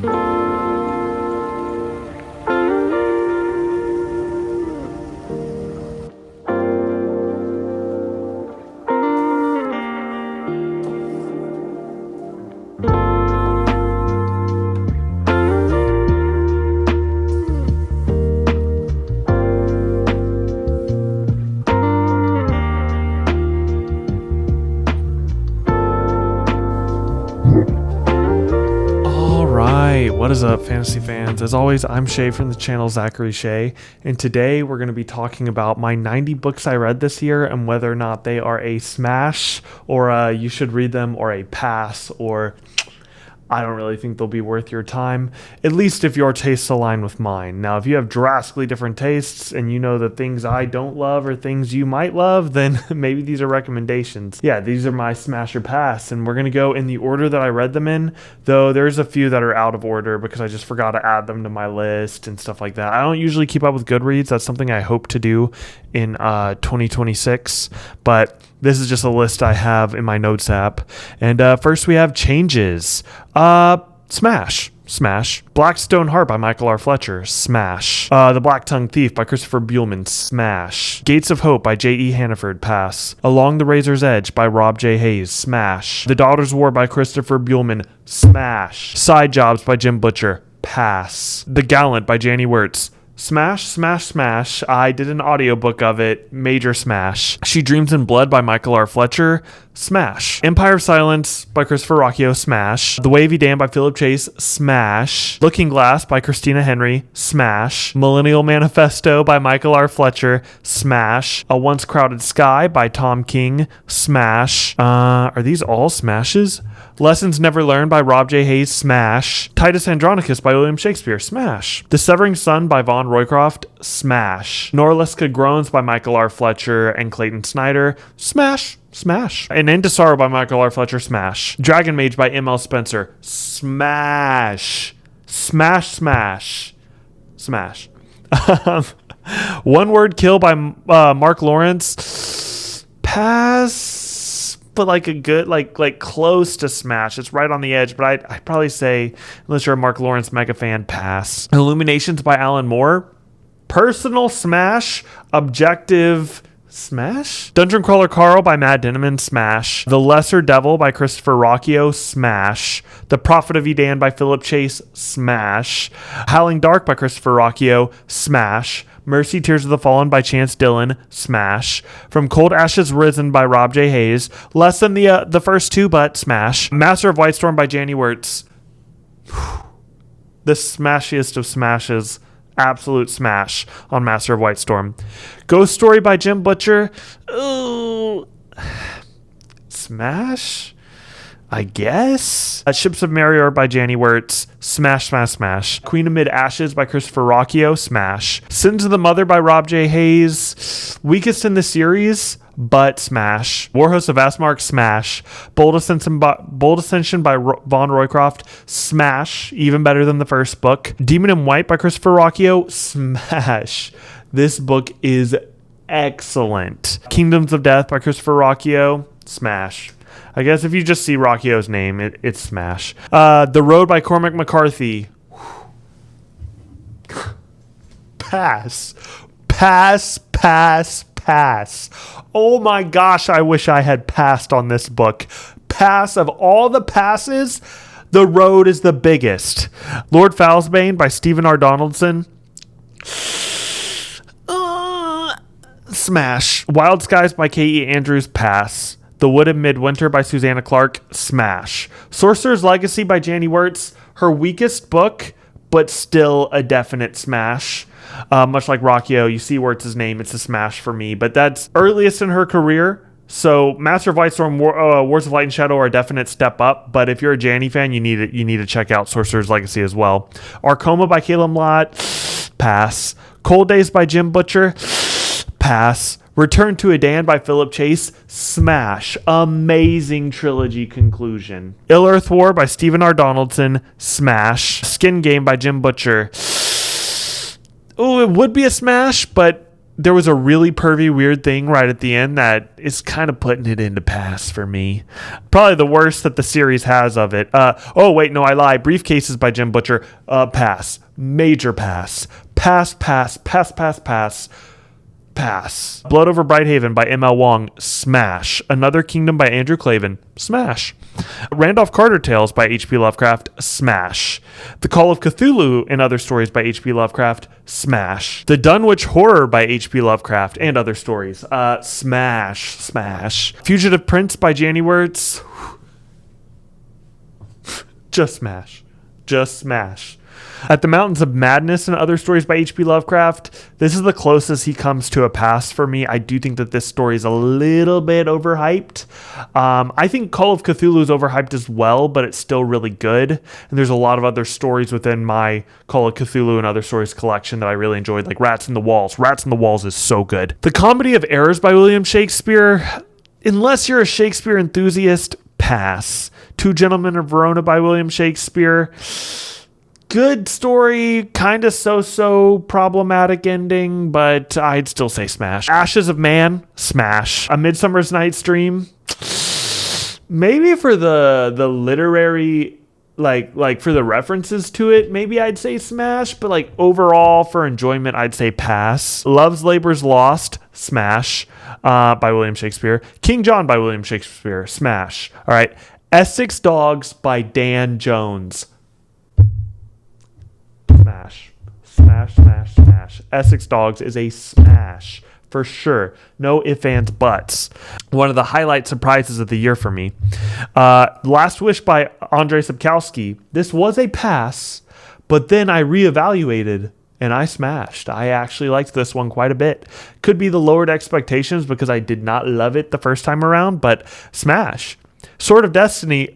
What is up, fantasy fans? As always, I'm Shay from the channel Zachary Shay, and today we're going to be talking about my 90 books I read this year and whether or not they are a smash or you should read them, or a pass, or I don't really think they'll be worth your time, at least if your tastes align with mine. Now, if you have drastically different tastes and you know the things I don't love or things you might love, then maybe these are recommendations. Yeah, these are my smash or pass, and we're going to go in the order that I read them in, though there's a few that are out of order because I just forgot to add them to my list and stuff like that. I don't usually keep up with Goodreads. That's something I hope to do in 2026, but this is just a list I have in my notes app. And first we have changes. Smash. Blackstone Heart by Michael R. Fletcher. Smash. The Black Tongue Thief by Christopher Buehlman. Smash. Gates of Hope by J.E. Hannaford. Pass. Along the Razor's Edge by Rob J. Hayes. Smash. The Daughter's War by Christopher Buehlman. Smash. Side Jobs by Jim Butcher. Pass. The Gallant by Janny Wirtz. Smash. I did an audiobook of it. Major smash. She Dreams in Blood by Michael R. Fletcher. Smash. Empire of Silence by Christopher Rocchio. Smash. The Wavy Dam by Philip Chase. Smash. Looking Glass by Christina Henry. Smash. Millennial Manifesto by Michael R. Fletcher. Smash. A Once Crowded Sky by Tom King. Smash. Are these all smashes? Lessons Never Learned by Rob J. Hayes. Smash. Titus Andronicus by William Shakespeare. Smash. The Severing Sun by Von Roycroft. Smash. Norliska Groans by Michael R. Fletcher and Clayton Snyder. Smash. An End to Sorrow by Michael R. Fletcher. Smash. Dragon Mage by M.L. Spencer. Smash. One Word Kill by Mark Lawrence. Pass, but like a good, like close to smash. It's right on the edge, but I'd probably say, unless you're a Mark Lawrence mega fan, pass. Illuminations by Alan Moore. Personal smash. Objective smash. Dungeon Crawler Carl by Matt Dinneman. Smash. The Lesser Devil by Christopher Rocchio. Smash. The Prophet of Edan by Philip Chase. Smash. Howling Dark by Christopher Rocchio. Smash. Mercy Tears of the Fallen by Chance Dillon. Smash. From Cold Ashes Risen by Rob J. Hayes. Less than the first two, but smash. Master of Whitestorm by Janny Wirtz. The smashiest of smashes. Absolute smash on Master of Whitestorm. Ghost Story by Jim Butcher. Ooh. Smash? I guess. Ships of Marior by Janny Wirtz. Smash. Queen Amid Ashes by Christopher Rocchio. Smash. Sins of the Mother by Rob J. Hayes. Weakest in the series, but smash. Warhost of Vastmark. Smash. Bold Ascension by Von Roycroft. Smash. Even better than the first book. Demon in White by Christopher Rocchio. Smash. This book is excellent. Kingdoms of Death by Christopher Rocchio. Smash. I guess if you just see Rocchio's name, it's smash. The Road by Cormac McCarthy. Pass. Oh my gosh, I wish I had passed on this book. Pass. Of all the passes, The Road is the biggest. Lord Foulsbane by Stephen R. Donaldson. Smash. Wild Skies by K.E. Andrews. Pass. The Wood in Midwinter by Susanna Clark. Smash. Sorcerer's Legacy by Janny Wirtz. Her weakest book, but still a definite smash. Much like Rocchio, you see Wirtz's name, it's a smash for me. But that's earliest in her career. So Master of Whitestorm, Wars of Light and Shadow are a definite step up. But if you're a Janny fan, you need to check out Sorcerer's Legacy as well. Arcoma by Caleb Lott. Pass. Cold Days by Jim Butcher. Pass. Return to Edan by Philip Chase. Smash. Amazing trilogy conclusion. Ill Earth War by Stephen R. Donaldson. Smash. Skin Game by Jim Butcher. Oh, it would be a smash, but there was a really pervy weird thing right at the end that is kind of putting it into pass for me. Probably the worst that the series has of it. Oh wait, no, I lie. Briefcases by Jim Butcher. Pass. Major pass. Pass. Pass. Blood Over Brighthaven by M.L. Wong. Smash. Another Kingdom by Andrew Klavan. Smash. Randolph Carter Tales by H.P. Lovecraft. Smash. The Call of Cthulhu and Other Stories by H.P. Lovecraft. Smash. The Dunwich Horror by H.P. Lovecraft and Other Stories. Smash. Fugitive Prince by Janny Words. Just smash. At the Mountains of Madness and Other Stories by H.P. Lovecraft, this is the closest he comes to a pass for me. I do think that this story is a little bit overhyped. I think Call of Cthulhu is overhyped as well, but it's still really good. And there's a lot of other stories within my Call of Cthulhu and Other Stories collection that I really enjoyed, like Rats in the Walls. Rats in the Walls is so good. The Comedy of Errors by William Shakespeare, unless you're a Shakespeare enthusiast, pass. Two Gentlemen of Verona by William Shakespeare. Good story, kind of so-so problematic ending, but I'd still say smash. Ashes of Man, smash. A Midsummer's Night's Dream, maybe for the literary, like for the references to it, maybe I'd say smash, but like overall for enjoyment, I'd say pass. Love's Labour's Lost, smash, by William Shakespeare. King John by William Shakespeare, smash. All right, Essex Dogs by Dan Jones. Smash. Essex Dogs is a smash for sure. No ifs, ands, buts. One of the highlight surprises of the year for me. Last Wish by Andrei Sapkowski. This was a pass, but then I reevaluated and I smashed. I actually liked this one quite a bit. Could be the lowered expectations because I did not love it the first time around, but smash. Sword of Destiny,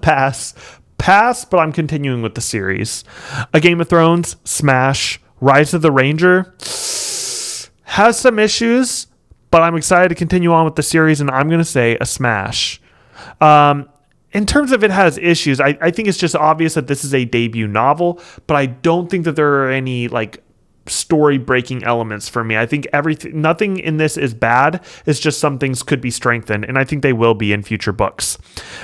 pass, but I'm continuing with the series. A Game of Thrones, smash. Rise of the Ranger has some issues, but I'm excited to continue on with the series, and I'm going to say a smash. In terms of it has issues, I think it's just obvious that this is a debut novel, but I don't think that there are any like story-breaking elements for me. I think nothing in this is bad. It's just some things could be strengthened, and I think they will be in future books.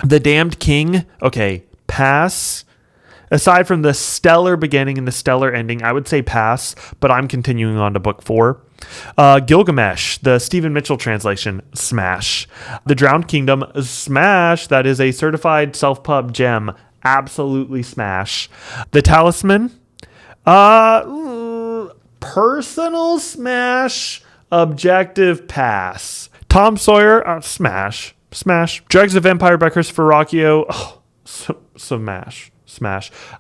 The Damned King, okay, pass. Aside from the stellar beginning and the stellar ending, I would say pass, but I'm continuing on to book 4. Gilgamesh, the Stephen Mitchell translation, smash. The Drowned Kingdom, smash. That is a certified self-pub gem. Absolutely smash. The Talisman, personal smash. Objective pass. Tom Sawyer, smash. Dregs of Empire by Christopher Ruocchio, smash.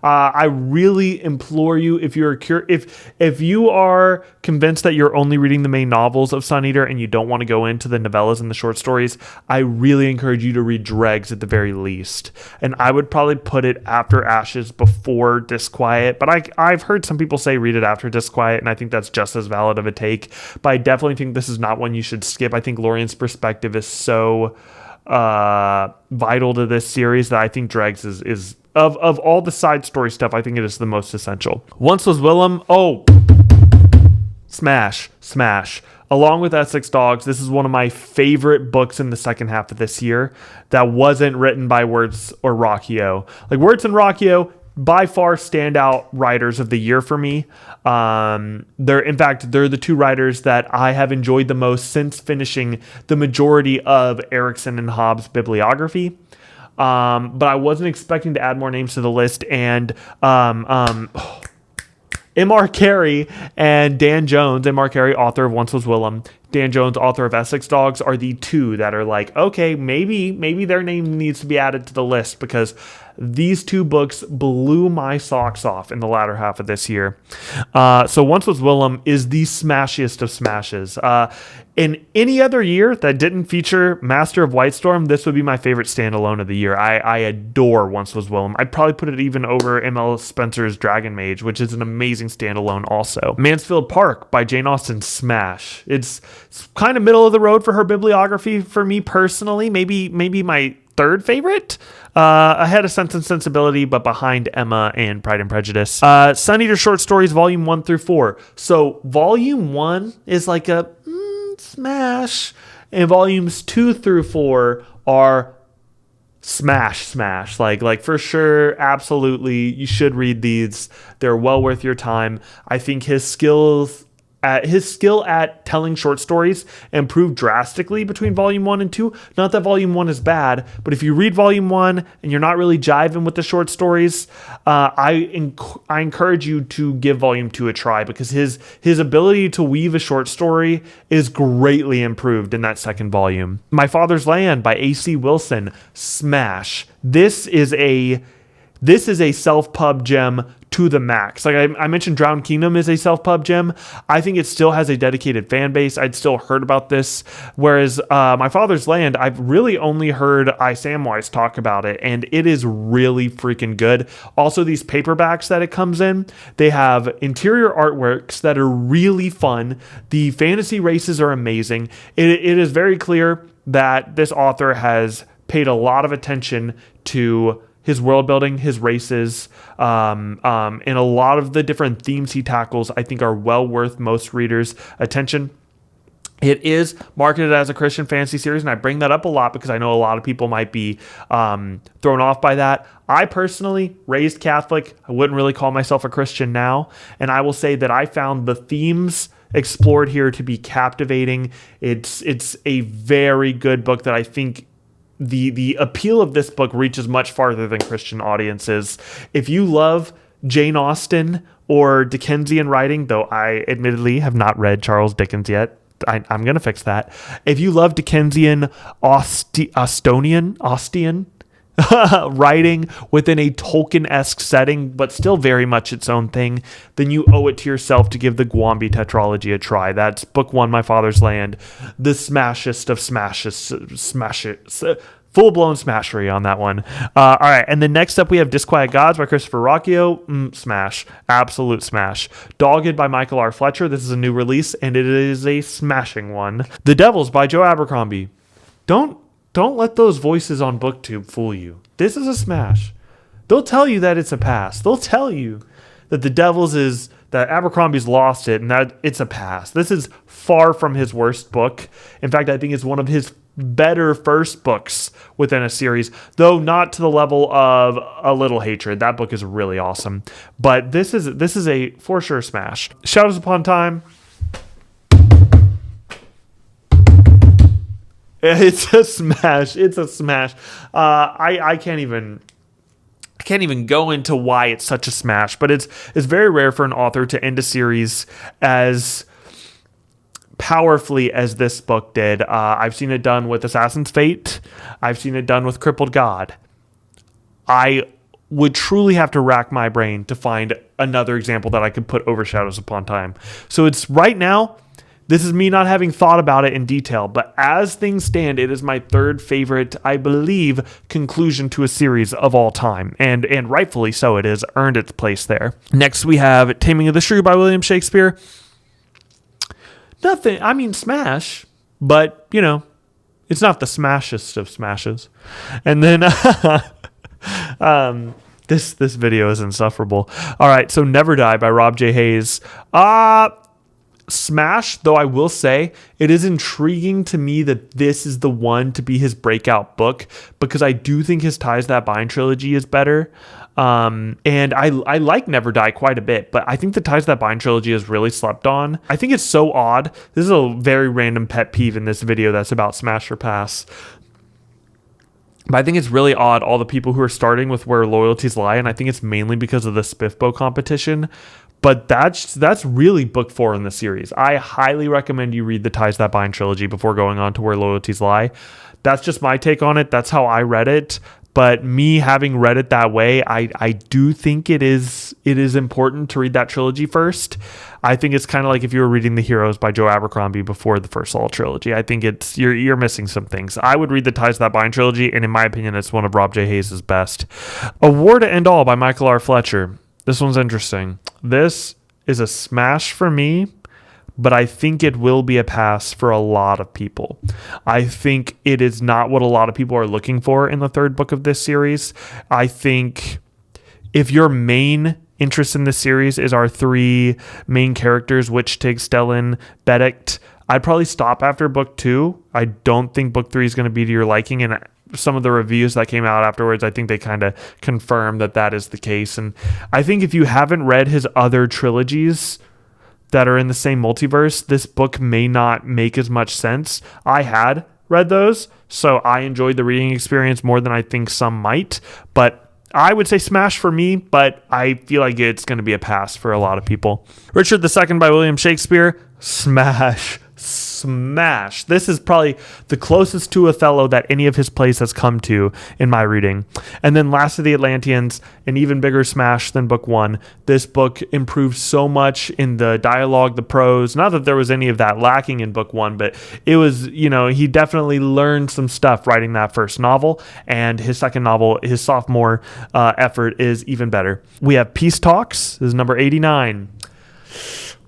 I really implore you, if you're if you are convinced that you're only reading the main novels of Sun Eater and you don't want to go into the novellas and the short stories, I really encourage you to read Dregs at the very least. And I would probably put it after Ashes, before Disquiet. But I've heard some people say read it after Disquiet, and I think that's just as valid of a take. But I definitely think this is not one you should skip. I think Lorien's perspective is so vital to this series that I think Dregs is of all the side story stuff, I think it is the most essential. Once Was Willem, smash. Along with Essex Dogs, this is one of my favorite books in the second half of this year that wasn't written by Wirtz or Ruocchio. Like, Wirtz and Ruocchio, by far standout writers of the year for me. They're the two writers that I have enjoyed the most since finishing the majority of Erikson and Hobbs' bibliography. But I wasn't expecting to add more names to the list, and M.R. Carey and Dan Jones, M.R. Carey, author of Once Was Willem, Dan Jones, author of Essex Dogs, are the two that are like, okay, maybe their name needs to be added to the list, because these two books blew my socks off in the latter half of this year. So Once Was Willem is the smashiest of smashes. In any other year that didn't feature Master of Whitestorm, this would be my favorite standalone of the year. I adore Once Was Willem. I'd probably put it even over M.L. Spencer's Dragon Mage, which is an amazing standalone also. Mansfield Park by Jane Austen, smash. It's kind of middle of the road for her bibliography for me personally. Maybe my third favorite, ahead of Sense and Sensibility, but behind Emma and Pride and Prejudice. Sun Eater Short Stories, Volume 1 through 4. So Volume 1 is like a smash, and Volumes 2 through 4 are smash. Like for sure, absolutely, you should read these. They're well worth your time. I think his skill at telling short stories improved drastically between Volume 1 and 2. Not that Volume 1 is bad, but if you read Volume 1 and you're not really jiving with the short stories, I encourage you to give Volume 2 a try, because his ability to weave a short story is greatly improved in that second volume. My Father's Land by A.C. Wilson, smash. This is a self-pub gem to the max. Like I mentioned, Drowned Kingdom is a self-pub gem. I think it still has a dedicated fan base. I'd still heard about this. Whereas My Father's Land, I've really only heard Samwise talk about it, and it is really freaking good. Also, these paperbacks that it comes in, they have interior artworks that are really fun. The fantasy races are amazing. It is very clear that this author has paid a lot of attention to his world building, his races, and a lot of the different themes he tackles, I think, are well worth most readers' attention. It is marketed as a Christian fantasy series, and I bring that up a lot because I know a lot of people might be thrown off by that. I personally, raised Catholic, I wouldn't really call myself a Christian now, and I will say that I found the themes explored here to be captivating. It's a very good book that I think the appeal of this book reaches much farther than Christian audiences. If you love Jane Austen or Dickensian writing, though I admittedly have not read Charles Dickens yet, I'm going to fix that. If you love Dickensian Austen writing within a Tolkien-esque setting, but still very much its own thing, then you owe it to yourself to give the Gwambi tetralogy a try. That's book 1, My Father's Land, the smashest of smashes, full-blown smashery on that one. All right, and then next up we have Disquiet Gods by Christopher Ruocchio. Smash. Absolute smash. Dogged by Michael R. Fletcher. This is a new release, and it is a smashing one. The Devils by Joe Abercrombie. Don't let those voices on BookTube fool you. This is a smash. They'll tell you that it's a pass. They'll tell you that The Devils is, that Abercrombie's lost it and that it's a pass. This is far from his worst book. In fact, I think it's one of his better first books within a series, though not to the level of A Little Hatred. That book is really awesome. But this is a for sure smash. Shadows Upon Time. It's a smash. It's a smash. I can't even go into why it's such a smash, but it's very rare for an author to end a series as powerfully as this book did. I've seen it done with Assassin's Fate. I've seen it done with Crippled God. I would truly have to rack my brain to find another example that I could put over Shadows Upon Time. So it's right now, this is me not having thought about it in detail, but as things stand, it is my third favorite, I believe, conclusion to a series of all time. And rightfully so, it has earned its place there. Next, we have Taming of the Shrew by William Shakespeare. Nothing, I mean, smash, but, you know, it's not the smashest of smashes. And then, this video is insufferable. All right, so Never Die by Rob J. Hayes. Smash, though I will say it is intriguing to me that this is the one to be his breakout book, because I do think his Ties That Bind trilogy is better. And I like Never Die quite a bit, but I think the Ties That Bind trilogy is really slept on. I think it's so odd. This is a very random pet peeve in this video that's about Smash or Pass. But I think it's really odd, all the people who are starting with Where Loyalties Lie, and I think it's mainly because of the Spiffbo competition. But that's really book 4 in the series. I highly recommend you read the Ties That Bind trilogy before going on to Where Loyalties Lie. That's just my take on it. That's how I read it. But me having read it that way, I do think it is important to read that trilogy first. I think it's kind of like if you were reading The Heroes by Joe Abercrombie before the first Saul trilogy. I think it's you're missing some things. I would read the Ties That Bind trilogy, and in my opinion, it's one of Rob J. Hayes' best. A War to End All by Michael R. Fletcher. This one's interesting. This is a smash for me, but I think it will be a pass for a lot of people. I think it is not what a lot of people are looking for in the third book of this series. I think if your main interest in this series is our three main characters, Witch-Tig, Stellan, Benedict, I'd probably stop after book 2. I don't think book 3 is going to be to your liking, and some of the reviews that came out afterwards, I think they kind of confirm that is the case. And I think if you haven't read his other trilogies that are in the same multiverse, this book may not make as much sense. I had read those, so I enjoyed the reading experience more than I think some might, but I would say smash for me, but I feel like it's going to be a pass for a lot of people. Richard II by William Shakespeare, smash. This is probably the closest to Othello that any of his plays has come to in my reading. And then Last of the Atlanteans, an even bigger smash than book 1. This book improved so much in the dialogue, the prose. Not that there was any of that lacking in book 1, but it was, he definitely learned some stuff writing that first novel. And his second novel, his sophomore effort, is even better. We have Peace Talks. This is number 89.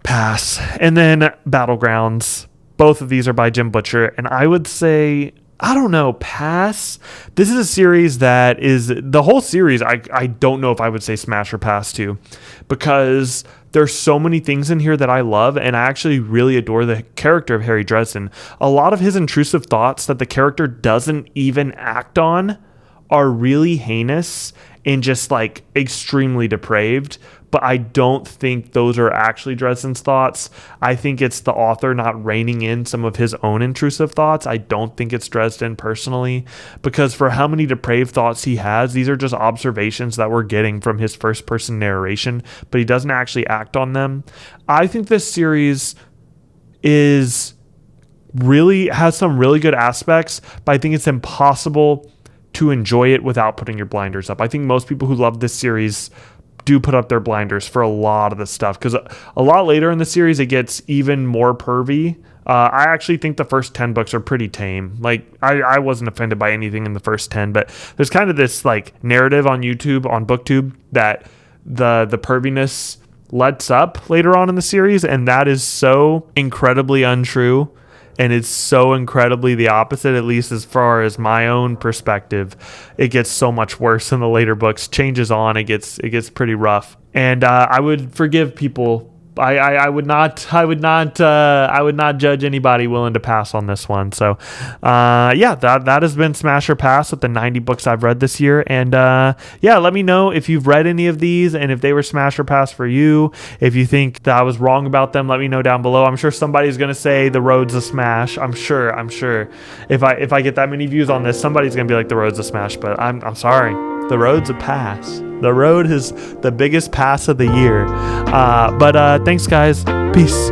Pass. And then Battlegrounds. Both of these are by Jim Butcher, and I would say, I don't know, pass. This is a series that is, the whole series, I don't know if I would say smash or pass to, because there's so many things in here that I love, and I actually really adore the character of Harry Dresden. A lot of his intrusive thoughts that the character doesn't even act on are really heinous and just like extremely depraved, but I don't think those are actually Dresden's thoughts. I think it's the author not reining in some of his own intrusive thoughts. I don't think it's Dresden personally, because for how many depraved thoughts he has, these are just observations that we're getting from his first person narration, but he doesn't actually act on them. I think this series has some really good aspects, but I think it's impossible to enjoy it without putting your blinders up. I think most people who love this series do put up their blinders for a lot of the stuff, because a lot later in the series it gets even more pervy. I actually think the first 10 books are pretty tame. Like I wasn't offended by anything in the first 10, but there's kind of this like narrative on YouTube, on BookTube, that the perviness lets up later on in the series, and that is so incredibly untrue. And it's so incredibly the opposite, at least as far as my own perspective. It gets so much worse in the later books. Changes on, it gets pretty rough. And I would forgive people. I would not judge anybody willing to pass on this one. So that has been Smash or Pass with the 90 books I've read this year. And let me know if you've read any of these and if they were Smash or Pass for you. If you think that I was wrong about them, let me know down below. I'm sure somebody's gonna say The Road's a smash. I'm sure if I get that many views on this, somebody's gonna be like The Road's a smash. But I'm sorry, The Road's a pass. The Road is the biggest pass of the year. But thanks, guys. Peace.